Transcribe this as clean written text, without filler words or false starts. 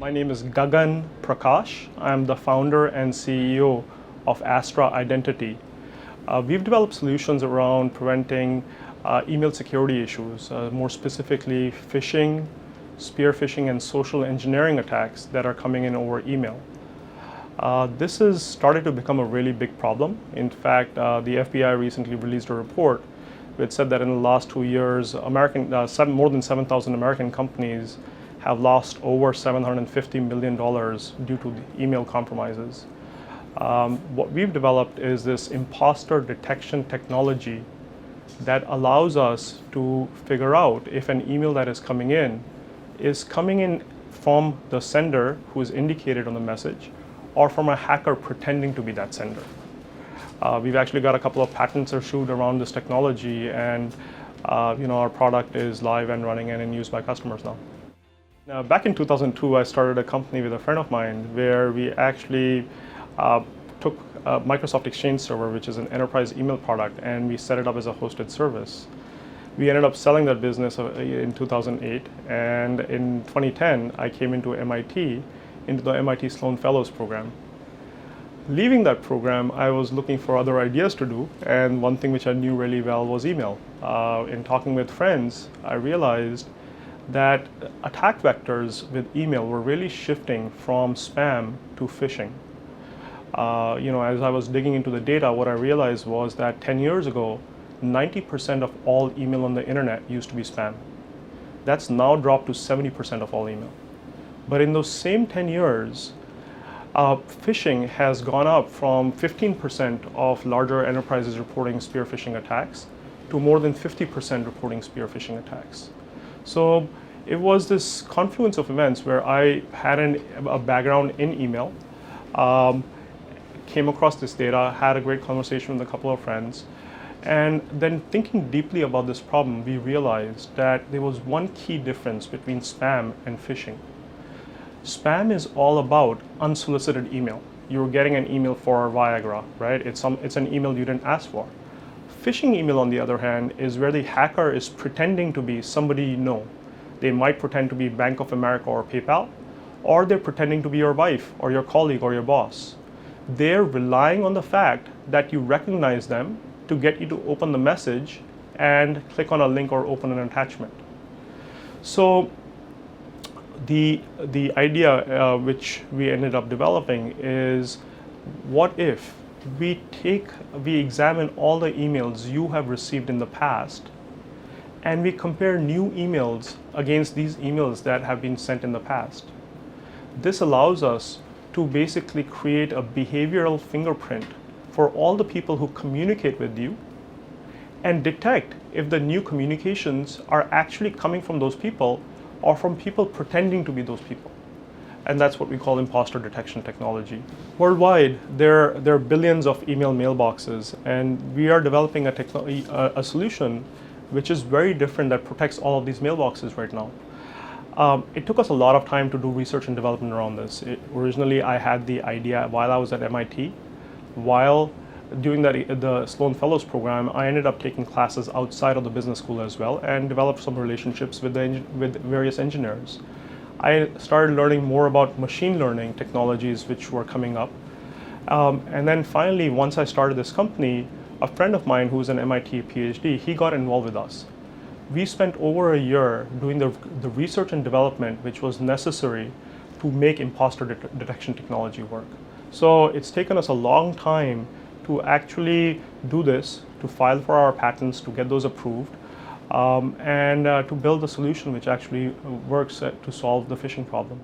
My name is Gagan Prakash. I'm the founder and CEO of Astra Identity. We've developed solutions around preventing email security issues, more specifically phishing, spear phishing, and social engineering attacks that are coming in over email. This has started to become a really big problem. In fact, the FBI recently released a report which said that in the last 2 years, more than 7,000 American companies have lost over $750 million due to the email compromises. What we've developed is this imposter detection technology that allows us to figure out if an email that is coming in from the sender who is indicated on the message, or from a hacker pretending to be that sender. We've actually got a couple of patents issued around this technology, and our product is live and running and in use by customers now. Now, back in 2002, I started a company with a friend of mine where we actually took Microsoft Exchange Server, which is an enterprise email product, and we set it up as a hosted service. We ended up selling that business in 2008, and in 2010, I came into the MIT Sloan Fellows program. Leaving that program, I was looking for other ideas to do, and one thing which I knew really well was email. In talking with friends, I realized that attack vectors with email were really shifting from spam to phishing. As I was digging into the data, what I realized was that 10 years ago, 90% of all email on the internet used to be spam. That's now dropped to 70% of all email. But in those same 10 years, phishing has gone up from 15% of larger enterprises reporting spear phishing attacks to more than 50% reporting spear phishing attacks. So it was this confluence of events where I had a background in email, came across this data, had a great conversation with a couple of friends, and then thinking deeply about this problem, we realized that there was one key difference between spam and phishing. Spam is all about unsolicited email. You're getting an email for Viagra, right? It's an email you didn't ask for. Phishing email, on the other hand, is where the hacker is pretending to be somebody you know. They might pretend to be Bank of America or PayPal, or they're pretending to be your wife or your colleague or your boss. They're relying on the fact that you recognize them to get you to open the message and click on a link or open an attachment. So the idea which we ended up developing is, what if we examine all the emails you have received in the past, and we compare new emails against these emails that have been sent in the past. This allows us to basically create a behavioral fingerprint for all the people who communicate with you, and detect if the new communications are actually coming from those people or from people pretending to be those people. And that's what we call imposter detection technology. Worldwide, there are billions of email mailboxes, and we are developing a solution which is very different, that protects all of these mailboxes right now. It took us a lot of time to do research and development around this. Originally, I had the idea while I was at MIT. While doing the Sloan Fellows program, I ended up taking classes outside of the business school as well, and developed some relationships with various engineers. I started learning more about machine learning technologies which were coming up. And then finally, once I started this company, a friend of mine who's an MIT PhD, he got involved with us. We spent over a year doing the research and development which was necessary to make imposter detection technology work. So it's taken us a long time to actually do this, to file for our patents, to get those approved, and to build a solution which actually works to solve the phishing problem.